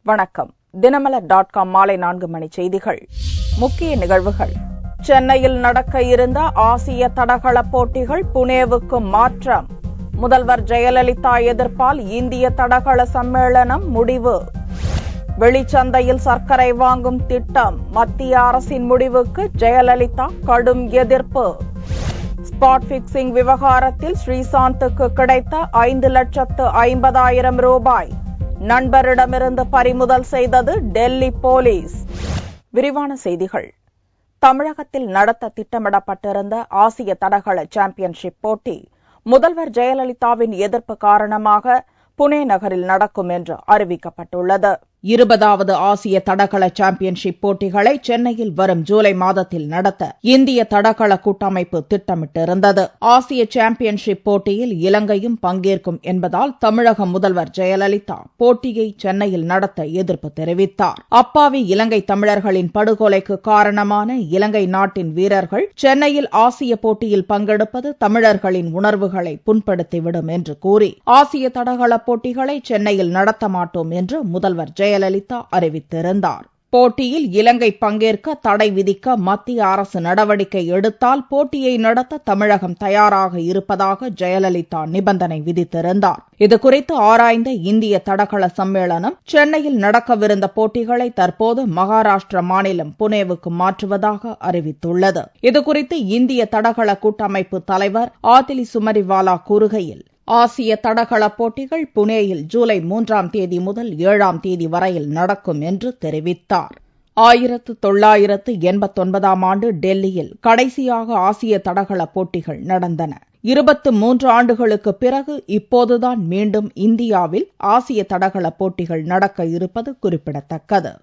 வணக்கம். தினமலர்.com மாலை 4 மணி செய்திகள். முக்கிய நிகழ்வுகள். சென்னையில் நடக்க இருந்த ஆசிய தடகள போட்டிகள் புனேவுக்கு மாற்றம். முதல்வர் ஜெயலலிதா எதிர்ப்பால் இந்திய தடகள சம்மேளனம் முடிவு. வெளிச்சந்தையில் சர்க்கரை வாங்கும் திட்டம். மத்திய அரசின் முடிவுக்கு ஜெயலலிதா கடும் எதிர்ப்பு. ஸ்பாட் பிக்சிங் விவகாரத்தில் ஸ்ரீசாந்துக்கு கிடைத்த 5,50,000 ரூபாய் நண்பரிடமிருந்து பறிமுதல் செய்தது டெல்லி போலீஸ். விரிவான செய்திகள். தமிழகத்தில் நடத்த திட்டமிடப்பட்டிருந்த ஆசிய தடகள சாம்பியன்ஷிப் போட்டி முதல்வர் ஜெயலலிதாவின் எதிர்ப்பு காரணமாக புனே நகரில் நடக்கும் என்று அறிவிக்கப்பட்டுள்ளது. 20வது ஆசிய தடகள சாம்பியன்ஷிப் போட்டிகளை சென்னையில் வரும் ஜூலை மாதத்தில் நடத்த இந்திய தடகள கூட்டமைப்பு திட்டமிட்டிருந்தது. ஆசிய சாம்பியன்ஷிப் போட்டியில் இலங்கையும் பங்கேற்கும் என்பதால் தமிழக முதல்வர் ஜெயலலிதா போட்டியை சென்னையில் நடத்த எதிர்ப்பு தெரிவித்தார். அப்பாவி இலங்கை தமிழர்களின் படுகொலைக்கு காரணமான இலங்கை நாட்டின் வீரர்கள் சென்னையில் ஆசிய போட்டியில் பங்கெடுப்பது தமிழர்களின் உணர்வுகளை புண்படுத்திவிடும் என்று கூறி ஆசிய தடகள போட்டிகளை சென்னையில் நடத்த மாட்டோம் என்று முதல்வர் ஜெயலலிதா அறிவித்திருந்தார். போட்டியில் இலங்கை பங்கேற்க தடை விதிக்க மத்திய அரசு நடவடிக்கை எடுத்தால் போட்டியை நடத்த தமிழகம் தயாராக இருப்பதாக ஜெயலலிதா நிபந்தனை விதித்திருந்தார். இதுகுறித்து ஆராய்ந்த இந்திய தடகள சம்மேளனம் சென்னையில் நடக்கவிருந்த போட்டிகளை தற்போது மகாராஷ்டிர மாநிலம் புனேவுக்கு மாற்றுவதாக அறிவித்துள்ளது. இதுகுறித்து இந்திய தடகள கூட்டமைப்பு தலைவர் ஆதிலி சுமரிவாலா கூறுகையில், ஆசிய தடகள போட்டிகள் புனேயில் ஜூலை 3ஆம் தேதி முதல் 7ஆம் தேதி வரையில் நடக்கும் என்று தெரிவித்தார். 1989ஆம் ஆண்டு டெல்லியில் கடைசியாக ஆசிய தடகள போட்டிகள் நடந்தன. 23 ஆண்டுகளுக்கு பிறகு இப்போதுதான் மீண்டும் இந்தியாவில் ஆசிய தடகள போட்டிகள் நடக்க இருப்பது குறிப்பிடத்தக்கது.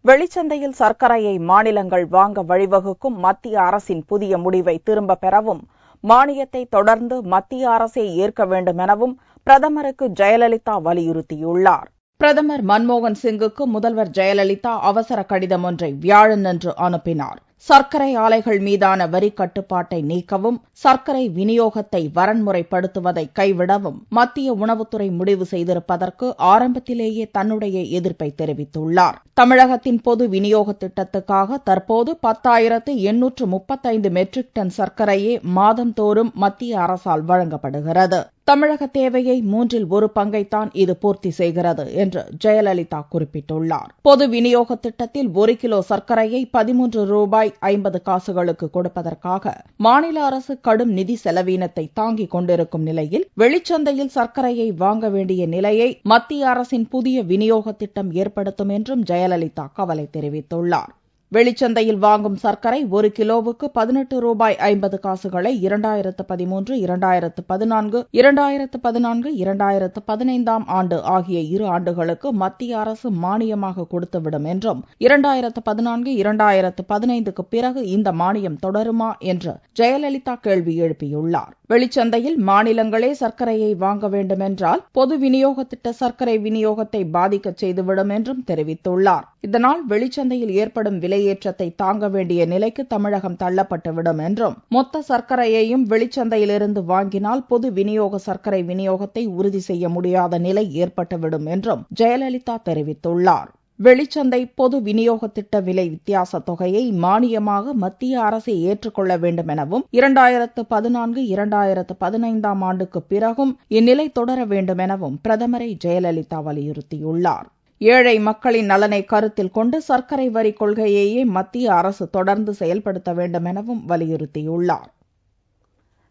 வெளிச்சந்தையில் சர்க்கரையை மாநிலங்கள் வாங்க வழிவகுக்கும் மத்திய அரசின் புதிய முடிவை திரும்பப் பெறவும் மானியத்தை தொடர்ந்து மத்திய அரசே ஏற்க வேண்டும் எனவும் பிரதமருக்கு ஜெயலலிதா வலியுறுத்தியுள்ளார். பிரதமர் மன்மோகன் சிங்குக்கு முதல்வர் ஜெயலலிதா அவசர கடிதம் ஒன்றை வியாழனன்று அனுப்பினார். சர்க்கரை ஆலைகள் மீதான வரி கட்டுப்பாட்டை நீக்கவும் சர்க்கரை விநியோகத்தை வரன்முறைப்படுத்துவதை கைவிடவும் மத்திய உணவுத்துறை முடிவு செய்திருப்பதற்கு ஆரம்பத்திலேயே தன்னுடைய எதிர்ப்பை தெரிவித்துள்ளார். தமிழகத்தின் பொது விநியோக திட்டத்துக்காக தற்போது 10,835 மெட்ரிக் டன் சர்க்கரையே மாதந்தோறும் மத்திய அரசால் வழங்கப்படுகிறது. தமிழக தேவையை 1/3 பங்கைத்தான் இது பூர்த்தி செய்கிறது என்று ஜெயலலிதா குறிப்பிட்டுள்ளார். பொது விநியோக திட்டத்தில் 1 கிலோ சர்க்கரையை 13 ரூபாய் 50 காசுகளுக்கு கொடுப்பதற்காக மாநில அரசு கடும் நிதி செலவீனத்தை தாங்கிக் கொண்டிருக்கும் நிலையில் வெளிச்சந்தையில் சர்க்கரையை வாங்க வேண்டிய நிலையை மத்திய அரசின் புதிய விநியோக திட்டம் ஏற்படுத்தும் என்றும் ஜெயலலிதா கவலை தெரிவித்துள்ளார். வெளிச்சந்தையில் வாங்கும் சர்க்கரை 1 கிலோவுக்கு 18 ரூபாய் 50 காசுகளை 2013, 2014, 2014, 2015ஆம் ஆண்டு ஆகிய 2 ஆண்டுகளுக்கு மத்திய அரசு மானியமாக கொடுத்துவிடும் என்றும் 2014, 2015க்கு பிறகு இந்த மானியம் தொடருமா என்று ஜெயலலிதா கேள்வி எழுப்பியுள்ளார். வெளிச்சந்தையில் மாநிலங்களே சர்க்கரையை வாங்க வேண்டுமென்றால் பொது விநியோக திட்ட சர்க்கரை விநியோகத்தை பாதிக்க செய்துவிடும் என்றும் தெரிவித்துள்ளார். இதனால் வெளிச்சந்தையில் ஏற்படும் விலையேற்றத்தை தாங்க வேண்டிய நிலைக்கு தமிழகம் தள்ளப்பட்டுவிடும் என்றும் மொத்த சர்க்கரையையும் வெளிச்சந்தையிலிருந்து வாங்கினால் பொது விநியோக சர்க்கரை விநியோகத்தை உறுதி செய்ய முடியாத நிலை ஏற்பட்டுவிடும் என்றும் ஜெயலலிதா தெரிவித்துள்ளார். வெளிச்சந்தை பொது விநியோக திட்ட விலை வித்தியாச தொகையை மானியமாக மத்திய அரசை ஏற்றுக்கொள்ள வேண்டும் எனவும் 2014, 2015ஆம் ஆண்டுக்கு பிறகும் இந்நிலை தொடர வேண்டும் எனவும் பிரதமரை ஜெயலலிதா வலியுறுத்தியுள்ளார். ஏழை மக்களின் நலனை கருத்தில் கொண்டு சர்க்கரை வரி கொள்கையையே மத்திய அரசு தொடர்ந்து செயல்படுத்த வேண்டும் எனவும் வலியுறுத்தியுள்ளார்.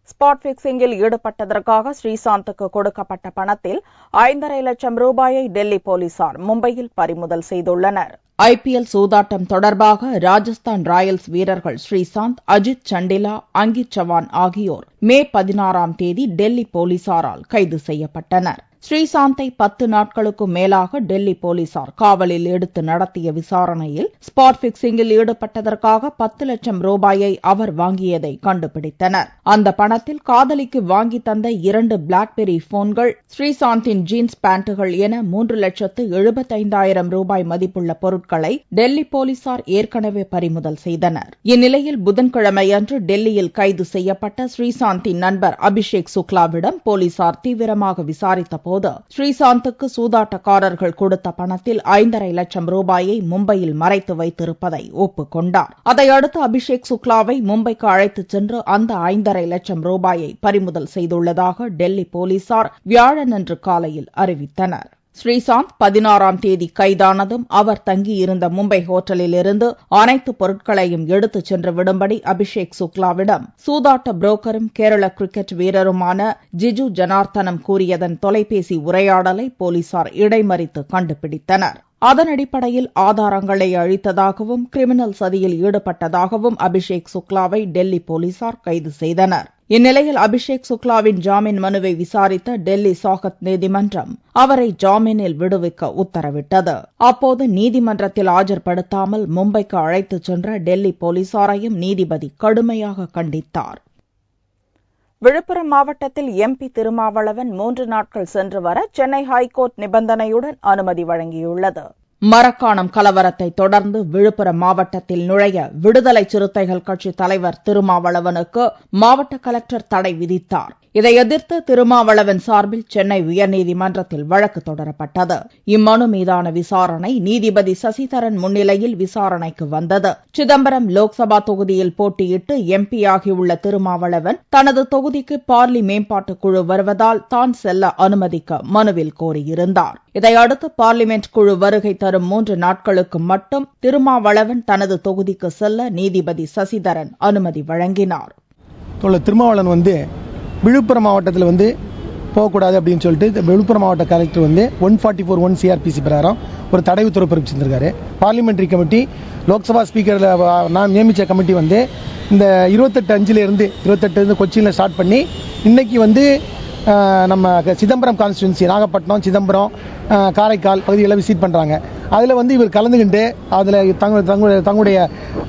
ஸ்பாட் பிக்சிங்கில் ஈடுபட்டதற்காக ஸ்ரீசாந்துக்கு கொடுக்கப்பட்ட பணத்தில் 5,50,000 லட்சம் ரூபாயை டெல்லி போலீசார் மும்பையில் பறிமுதல் செய்துள்ளனர். IPL சூதாட்டம் தொடர்பாக ராஜஸ்தான் ராயல்ஸ் வீரர்கள் ஸ்ரீசாந்த், அஜித் சண்டிலா, அங்கித் சவான் ஆகியோர் மே 16ஆம் தேதி டெல்லி போலீசாரால் கைது செய்யப்பட்டனர். ஸ்ரீசாந்தை 10 நாட்களுக்கு மேலாக டெல்லி போலீசார் காவலில் எடுத்து நடத்திய விசாரணையில் ஸ்பாட் பிக்சிங்கில் ஈடுபட்டதற்காக 10 லட்சம் ரூபாயை அவர் வாங்கியதை கண்டுபிடித்தனர். அந்த பணத்தில் காதலிக்கு வாங்கி தந்த 2 பிளாக்பெரி போன்கள், ஸ்ரீசாந்தின் ஜீன்ஸ் பேண்டுகள் என 3,75,000 ரூபாய் மதிப்புள்ள பொருட்களை டெல்லி போலீசார் ஏற்கனவே பறிமுதல் செய்தனர். இந்நிலையில் புதன்கிழமையன்று டெல்லியில் கைது செய்யப்பட்ட ஸ்ரீசாந்தின் நண்பர் அபிஷேக் சுக்லாவிடம் போலீசார் தீவிரமாக விசாரித்த போது ஸ்ரீசாந்துக்கு சூதாட்டக்காரர்கள் கொடுத்த பணத்தில் 5.5 லட்சம் ரூபாயை மும்பையில் மறைத்து வைத்திருப்பதை ஒப்புக்கொண்டார். அதையடுத்து அபிஷேக் சுக்லாவை மும்பைக்கு அழைத்துச் சென்று அந்த 5.5 லட்சம் ரூபாயை பறிமுதல் செய்துள்ளதாக டெல்லி போலீசார் வியாழனன்று காலையில் அறிவித்தனர். ஸ்ரீசாந்த் 16ஆம் தேதி கைதானதும் அவர் தங்கியிருந்த மும்பை ஹோட்டலில் இருந்து அனைத்து பொருட்களையும் எடுத்துச் சென்று விடும்படி அபிஷேக் சுக்லாவிடம் சூதாட்ட புரோக்கரும் கேரள கிரிக்கெட் வீரருமான ஜிஜு ஜனார்த்தனம் கூறியதன் தொலைபேசி உரையாடலை போலீசார் இடைமறித்து கண்டுபிடித்தனர். அதன் அடிப்படையில் ஆதாரங்களை அழித்ததாகவும் கிரிமினல் சதியில் ஈடுபட்டதாகவும் அபிஷேக் சுக்லாவை டெல்லி போலீசார் கைது செய்தனர். இந்நிலையில் அபிஷேக் சுக்லாவின் ஜாமீன் மனுவை விசாரித்த டெல்லி சாகத் நீதிமன்றம் அவரை ஜாமீனில் விடுவிக்க உத்தரவிட்டது. அப்போது நீதிமன்றத்தில் ஆஜர்படுத்தாமல் மும்பைக்கு அழைத்துச் சென்ற டெல்லி போலீசாரையும் நீதிபதி கடுமையாக கண்டித்தார். விழுப்புரம் மாவட்டத்தில் எம்பி திருமாவளவன் 3 நாட்கள் சென்று வர சென்னை ஹைகோர்ட் நிபந்தனையுடன் அனுமதி வழங்கியுள்ளது. மரக்காணம் கலவரத்தை தொடர்ந்து விழுப்புரம் மாவட்டத்தில் நுழைய விடுதலை சிறுத்தைகள் கட்சி தலைவர் திருமாவளவனுக்கு மாவட்ட கலெக்டர் தடை விதித்தார். இதை எதிர்த்து திருமாவளவன் சார்பில் சென்னை உயர்நீதிமன்றத்தில் வழக்கு தொடரப்பட்டது. இம்மனு மீதான விசாரணை நீதிபதி சசிதரன் முன்னிலையில் விசாரணைக்கு வந்தது. சிதம்பரம் லோக்சபா தொகுதியில் போட்டியிட்டு எம்பியாகியுள்ள திருமாவளவன் தனது தொகுதிக்கு பார்லி மேம்பாட்டுக் குழு வருவதால் தான் செல்ல அனுமதிக்க மனுவில் கோரியிருந்தார். இதையடுத்து பார்லிமெண்ட் குழு வருகை தரும் 3 நாட்களுக்கு மட்டும் திருமாவளவன் தனது தொகுதிக்கு செல்ல நீதிபதி சசிதரன் அனுமதி வழங்கினார். திருமாவளவன் விழுப்புரம் மாவட்டத்தில் போகக்கூடாது அப்படின்னு சொல்லிட்டு விழுப்புரம் மாவட்ட கலெக்டர் 144(1) சிஆர்பிசி பிரகாரம் ஒரு தடை உத்தரவு பிறப்பிச்சிருக்காரு. பார்லிமெண்டரி கமிட்டி லோக்சபா ஸ்பீக்கர் நான் நியமித்த கமிட்டி இந்த 28 கொச்சியில் ஸ்டார்ட் பண்ணி இன்னைக்கு நம்ம சிதம்பரம் கான்ஸ்டிடுவன்சி நாகப்பட்டினம், சிதம்பரம், காரைக்கால் பகுதிகளை விசிட் பண்ணுறாங்க. அதில் இவர் கலந்துக்கிட்டு அதில் தங்களுடைய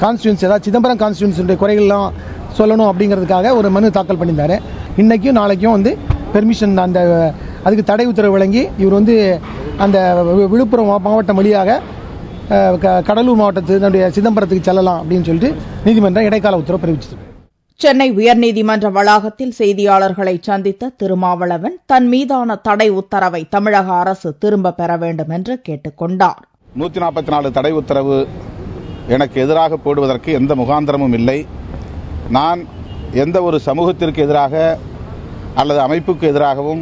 கான்ஸ்டிடுவன்சி அதாவது சிதம்பரம் கான்ஸ்டிடுவன்சியுடைய குறைகள்லாம் சொல்லணும் அப்படிங்கிறதுக்காக ஒரு மனு தாக்கல் பண்ணியிருந்தாரு. இன்னைக்கும் நாளைக்கும் பெர்மிஷன் அதுக்கு தடை உத்தரவு வழங்கி இவர் அந்த விழுப்புரம் மாவட்டம் வழியாக கடலூர் மாவட்டத்தினுடைய சிதம்பரத்துக்கு செல்லலாம் அப்படின்னு சொல்லிட்டு நீதிமன்றம் இடைக்கால உத்தரவு பிறப்பிச்சது. சென்னை உயர்நீதிமன்ற வளாகத்தில் செய்தியாளர்களை சந்தித்த திருமாவளவன் தன் மீதான தடை உத்தரவை தமிழக அரசு திரும்ப பெற வேண்டும் என்று கேட்டுக் கொண்டார். 144 தடை உத்தரவு எனக்கு எதிராக போடுவதற்கு எந்த முகாந்திரமும் இல்லை. நான் எந்த ஒரு சமூகத்திற்கு எதிராக அல்லது அமைப்புக்கு எதிராகவும்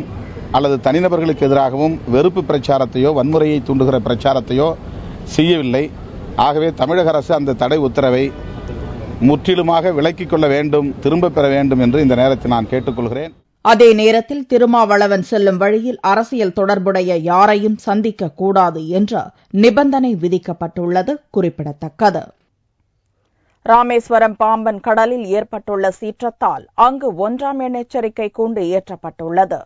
அல்லது தனிநபர்களுக்கு எதிராகவும் வெறுப்பு பிரச்சாரத்தையோ வன்முறையை தூண்டுகிற பிரச்சாரத்தையோ செய்யவில்லை. ஆகவே தமிழக அரசு அந்த தடை உத்தரவை முற்றிலுமாக விலக்கிக் கொள்ள வேண்டும், திரும்ப பெற வேண்டும் என்று இந்த நேரத்தில் நான் கேட்டுக்கொள்கிறேன். அதே நேரத்தில் திருமாவளவன் செல்லும் வழியில் அரசியல் தொடர்புடைய யாரையும் சந்திக்க கூடாது என்ற நிபந்தனை விதிக்கப்பட்டுள்ளது குறிப்பிடத்தக்கது. ராமேஸ்வரம் பாம்பன் கடலில் ஏற்பட்டுள்ள சீற்றத்தால் அங்கு 1ஆம் எண் எச்சரிக்கை கூண்டு ஏற்றப்பட்டுள்ளது.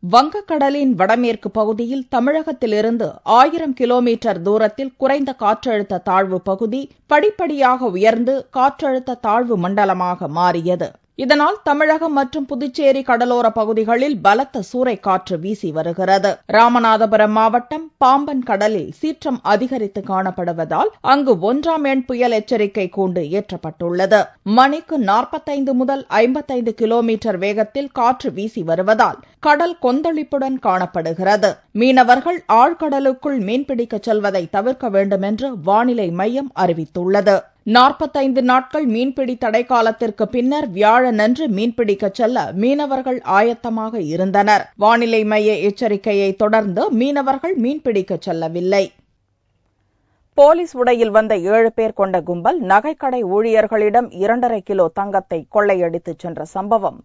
வங்கக்கடலின் வடமேற்கு பகுதியில் தமிழகத்திலிருந்து 1000 கிலோமீட்டர் தூரத்தில் குறைந்த காற்றழுத்த தாழ்வு பகுதி படிப்படியாக உயர்ந்து காற்றழுத்த தாழ்வு மண்டலமாக மாறியது. இதனால் தமிழகம் மற்றும் புதுச்சேரி கடலோர பகுதிகளில் பலத்த சூறைக்காற்று வீசி வருகிறது. ராமநாதபுரம் மாவட்டம் பாம்பன் கடலில் சீற்றம் அதிகரித்து காணப்படுவதால் அங்கு 1ஆம் எண் புயல் எச்சரிக்கை கூண்டு ஏற்றப்பட்டுள்ளது. மணிக்கு 45 முதல் 55 கிலோமீட்டர் வேகத்தில் காற்று வீசி வருவதால் கடல் கொந்தளிப்புடன் காணப்படுகிறது. மீனவர்கள் ஆழ்கடலுக்குள் மீன்பிடிக்க செல்வதை தவிர்க்க வேண்டும் என்று வானிலை மையம் அறிவித்துள்ளது. 45 நாட்கள் மீன்பிடி தடைக்காலத்திற்கு பின்னர் வியாழனன்று மீன்பிடிக்க செல்ல மீனவர்கள் ஆயத்தமாக இருந்தனர். வானிலை மைய எச்சரிக்கையை தொடர்ந்து மீனவர்கள் மீன்பிடிக்க செல்லவில்லை. போலீஸ் உடையில் வந்த 7 பேர் கொண்ட கும்பல் நகைக்கடை ஊழியர்களிடம் 2.5 கிலோ தங்கத்தை கொள்ளையடித்துச் சென்ற சம்பவம்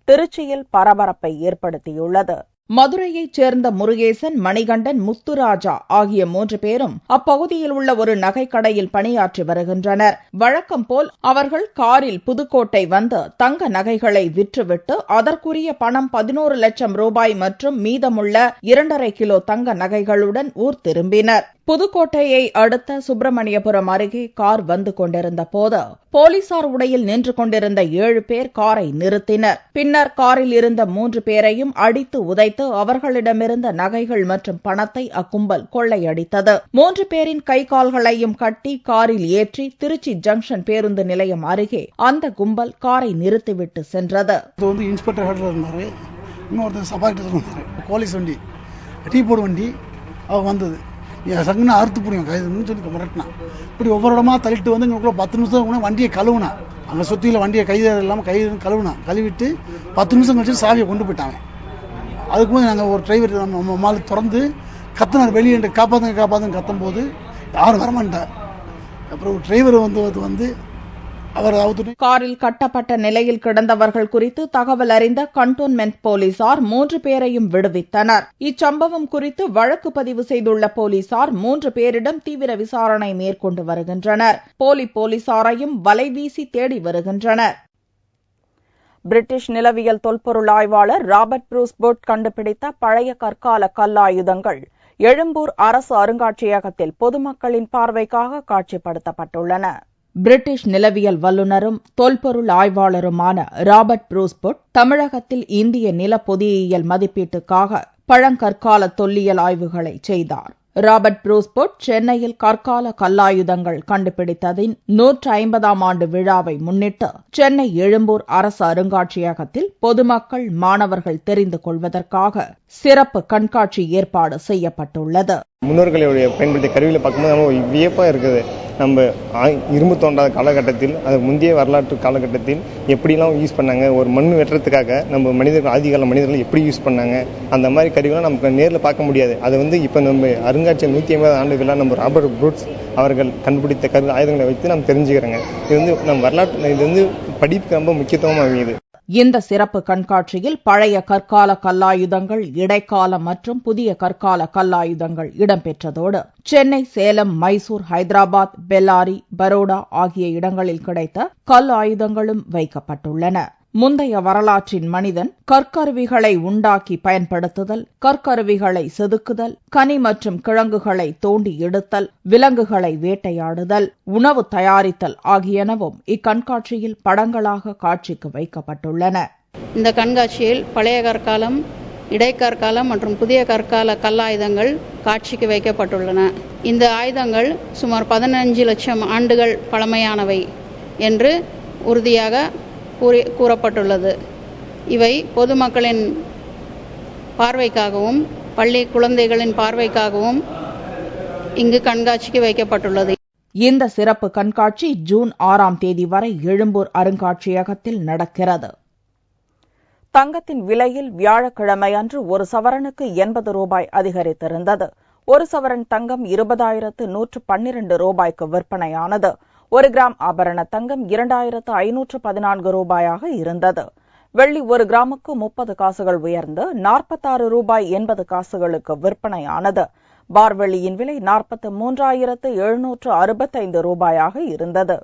திருச்சியில் பரபரப்பை ஏற்படுத்தியுள்ளது. மதுரையைச் சேர்ந்த முருகேசன், மணிகண்டன், முத்துராஜா ஆகிய 3 பேரும் அப்பகுதியில் உள்ள ஒரு நகைக்கடையில் பணியாற்றி வருகின்றனர். வழக்கம் போல் அவர்கள் காரில் புதுக்கோட்டை வந்து தங்க நகைகளை விற்றுவிட்டு அதற்குரிய பணம் 11 லட்சம் ரூபாய் மற்றும் மீதமுள்ள 2.5 கிலோ தங்க நகைகளுடன் ஊர் திரும்பினர். புதுக்கோட்டையை அடுத்த சுப்பிரமணியபுரம் அருகே கார் வந்து கொண்டிருந்த போது போலீசார் உடையில் நின்று கொண்டிருந்த 7 பேர் காரை நிறுத்தினர். பின்னர் காரில் இருந்த 3 பேரையும் அடித்து உதைத்து அவர்களிடமிருந்த நகைகள் மற்றும் பணத்தை அக்கும்பல் கொள்ளையடித்தது. 3 பேரின் கை கால்களையும் கட்டி காரில் ஏற்றி திருச்சி ஜங்ஷன் பேருந்து நிலையம் அருகே அந்த கும்பல் காரை நிறுத்திவிட்டு சென்றது. இன்னொருத்தர் சபாரிட்டர் வந்தார். போலீஸ் வண்டி டீ போடு வண்டி அவள் வந்தது. என் சங்குன்னு அறுத்து புரியும் கைதுன்னு சொல்லி மிரட்டினான். இப்படி ஒவ்வொரு இடமா தள்ளிட்டு வந்து இங்கே 10 நிமிஷம் வண்டியை கழுவுனா. அங்கே சுற்றியில் வண்டியை கைது இல்லாமல் கழுவுனா. கழுவிட்டு 10 நிமிஷம் கழிச்சு சாவியை கொண்டு போயிட்டாங்க. அதுக்கு போது நாங்கள் ஒரு டிரைவர் நம்ம மால் திறந்து கத்தினார், வெளியே காப்பாற்றுங்க கத்தும் போது யாரும் வரமாட்டார். அப்புறம் ஒரு டிரைவர் வந்து அவர் காரில் கட்டப்பட்ட நிலையில் கிடந்தவர்கள் குறித்து தகவல் அறிந்த கண்டோன்மென்ட் போலீசார் 3 பேரையும் விடுவித்தனர். இச்சம்பவம் குறித்து வழக்கு பதிவு செய்துள்ள போலீசார் 3 பேரிடம் தீவிர விசாரணை மேற்கொண்டு வருகின்றனர். போலீசாரையும் வலைவீசி தேடி வருகின்றனர். பிரிட்டிஷ் நிலவியல் தொல்பொருள் ஆய்வாளர் ராபர்ட் ப்ரூஸ் புட் கண்டுபிடித்த பழைய கற்கால கல்லாயுதங்கள் எழும்பூர் அரசு அருங்காட்சியகத்தில் பொதுமக்களின் பார்வைக்காக காட்சிப்படுத்தப்பட்டுள்ளன. பிரிட்டிஷ் நிலவியல் வல்லுநரும் தொல்பொருள் ஆய்வாளருமான ராபர்ட் ப்ரூஸ் புட் தமிழகத்தில் இந்திய நில பொதியியல் மதிப்பீட்டுக்காக பழங்கற்கால தொல்லியல் ஆய்வுகளை செய்தார். ராபர்ட் ப்ரூஸ் புட் சென்னையில் கற்கால கல்லாயுதங்கள் கண்டுபிடித்ததின் 150ஆம் ஆண்டு விழாவை முன்னிட்டு சென்னை எழும்பூர் அரசு அருங்காட்சியகத்தில் பொதுமக்கள், மாணவர்கள் தெரிந்து கொள்வதற்காக சிறப்பு கண்காட்சி ஏற்பாடு செய்யப்பட்டுள்ளது. முன்னோர்களுடைய பயன்படுத்திய கருவிகளை பார்க்கும்போது நம்ம வியப்பா இருக்குது. நம்ம இரும்பு தோண்டாத காலகட்டத்தில், அது முந்தைய வரலாற்று காலகட்டத்தில் எப்படிலாம் யூஸ் பண்ணாங்க, ஒரு மண் வெட்டுறதுக்காக நம்ம மனிதர்கள், ஆதிகால மனிதர்கள் எப்படி யூஸ் பண்ணாங்க, அந்த மாதிரி கருவிலாம் நமக்கு நேரில் பார்க்க முடியாது. அதை இப்போ நம்ம அருங்காட்சியகம் 150 ஆண்டு விழா நம்ம ராபர்ட் ப்ரூஸ் அவர்கள் கண்டுபிடித்த ஆயுதங்களை வைத்து நம்ம தெரிஞ்சுக்கிறோங்க. இது நம்ம வரலாற்று, இது படிப்புக்கு ரொம்ப முக்கியத்துவமாக அமையுது. இந்த சிறப்பு கண்காட்சியில் பழைய கற்கால கல்லாயுதங்கள், இடைக்கால மற்றும் புதிய கற்கால கல்லாயுதங்கள் இடம்பெற்றதோடு சென்னை, சேலம், மைசூர், ஹைதராபாத், பெல்லாரி, பரோடா ஆகிய இடங்களில் கிடைத்த கல் ஆயுதங்களும் வைக்கப்பட்டுள்ளன. முந்தைய வரலாற்றின் மனிதன் கற்கருவிகளை உண்டாக்கி பயன்படுத்துதல், கற்கருவிகளை செதுக்குதல், கனி மற்றும் கிழங்குகளை தோண்டி எடுத்தல், விலங்குகளை வேட்டையாடுதல், உணவு தயாரித்தல் ஆகியனவும் இக்கண்காட்சியில் படங்களாக காட்சிக்கு வைக்கப்பட்டுள்ளன. இந்த கண்காட்சியில் பழைய கற்காலம், இடைக்கற்காலம் மற்றும் புதிய கற்கால கல்லாயுதங்கள் காட்சிக்கு வைக்கப்பட்டுள்ளன. இந்த ஆயுதங்கள் சுமார் 15 லட்சம் ஆண்டுகள் பழமையானவை என்று உறுதியாக கூறப்பட்டுள்ளது. இவை பொதுமக்களின் பார்வைக்காகவும் பள்ளி குழந்தைகளின் பார்வைக்காகவும் இங்கு கண்காட்சிக்கு வைக்கப்பட்டுள்ளது. இந்த சிறப்பு கண்காட்சி ஜூன் 6ஆம் தேதி வரை எழும்பூர் அருங்காட்சியகத்தில் நடக்கிறது. தங்கத்தின் விலையில் வியாழக்கிழமை அன்று ஒரு சவரனுக்கு 80 ரூபாய் அதிகரித்திருந்தது. ஒரு சவரன் தங்கம் 20,112 ரூபாய்க்கு விற்பனையானது. 1 கிராம் ஆபரண தங்கம் 2,514 ரூபாயாக இருந்தது. வெள்ளி 1 கிராமுக்கு 30 காசுகள் உயர்ந்து 46 ரூபாய் 80 காசுகளுக்கு விற்பனையானது. பார் வெள்ளியின் விலை 43,765 ரூபாயாக இருந்தது.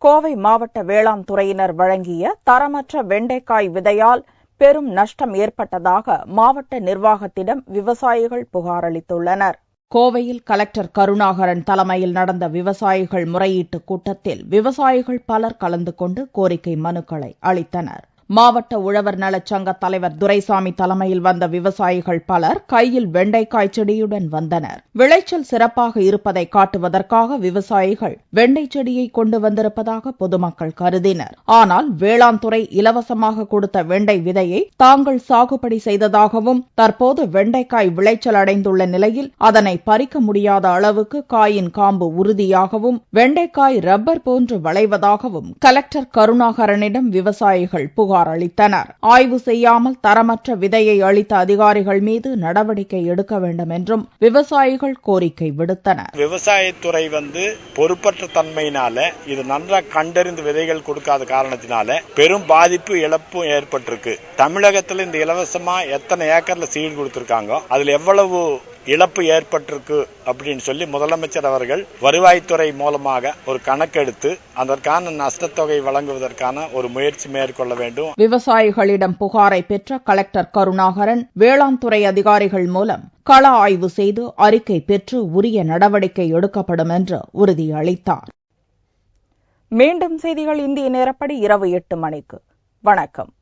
கோவை மாவட்ட வேளாண் துறையினர் வழங்கிய தரமற்ற வெண்டைக்காய் விதையால் பெரும் நஷ்டம் ஏற்பட்டதாக மாவட்ட நிர்வாகத்திடம் விவசாயிகள் புகார் அளித்துள்ளனர். கோவையில் கலெக்டர் கருணாகரன் தலைமையில் நடந்த விவசாயிகள் முறையீட்டு கூட்டத்தில் விவசாயிகள் பலர் கலந்து கொண்டு கோரிக்கை மனுக்களை அளித்தனர். மாவட்ட உழவர் நலச்சங்க தலைவர் துரைசாமி தலைமையில் வந்த விவசாயிகள் பலர் கையில் வெண்டைக்காய் செடியுடன் வந்தனர். விளைச்சல் சிறப்பாக இருப்பதை காட்டுவதற்காக விவசாயிகள் வெண்டை செடியை கொண்டு வந்திருப்பதாக பொதுமக்கள் கருதினர். ஆனால் வேளாண் துறை இலவசமாக கொடுத்த வெண்டை விதையை தாங்கள் சாகுபடி செய்ததாகவும், தற்போது வெண்டைக்காய் விளைச்சல் அடைந்துள்ள நிலையில் அதனை பறிக்க முடியாத அளவுக்கு காயின் காம்பு உறுதியாகவும் வெண்டைக்காய் ரப்பர் போன்று வளைவதாகவும் கலெக்டர் கருணாகரனிடம் விவசாயிகள் புகார் அளித்தனர். ஆய்வு செய்யாமல் தரமற்ற விதையை அளித்த அதிகாரிகள் மீது நடவடிக்கை எடுக்க வேண்டும் என்றும் விவசாயிகள் கோரிக்கை விடுத்தனர். விவசாயத்துறை பொறுப்பற்ற தன்மையினால இது நன்றாக கண்டறிந்து விதைகள் கொடுக்காத காரணத்தினால பெரும் பாதிப்பு, இழப்பும் ஏற்பட்டிருக்கு. தமிழகத்தில் இந்த இலவசமா எத்தனை ஏக்கர்ல சீடு கொடுத்திருக்காங்க, அதுல எவ்வளவு இழப்பு ஏற்பட்டிருக்கு அப்படின்னு சொல்லி முதலமைச்சர் அவர்கள் வருவாய்த்துறை மூலமாக ஒரு கணக்கெடுத்து அதற்கான நஷ்டத்தொகை வழங்குவதற்கான ஒரு முயற்சி மேற்கொள்ள வேண்டும். விவசாயிகளிடம் புகாரை பெற்ற கலெக்டர் கருணாகரன் வேளாண் துறை அதிகாரிகள் மூலம் கள ஆய்வு செய்து அறிக்கை பெற்று உரிய நடவடிக்கை எடுக்கப்படும் என்று உறுதியளித்தார். மீண்டும் செய்திகள் இந்திய நேரப்படி இரவு 8 மணிக்கு. வணக்கம்.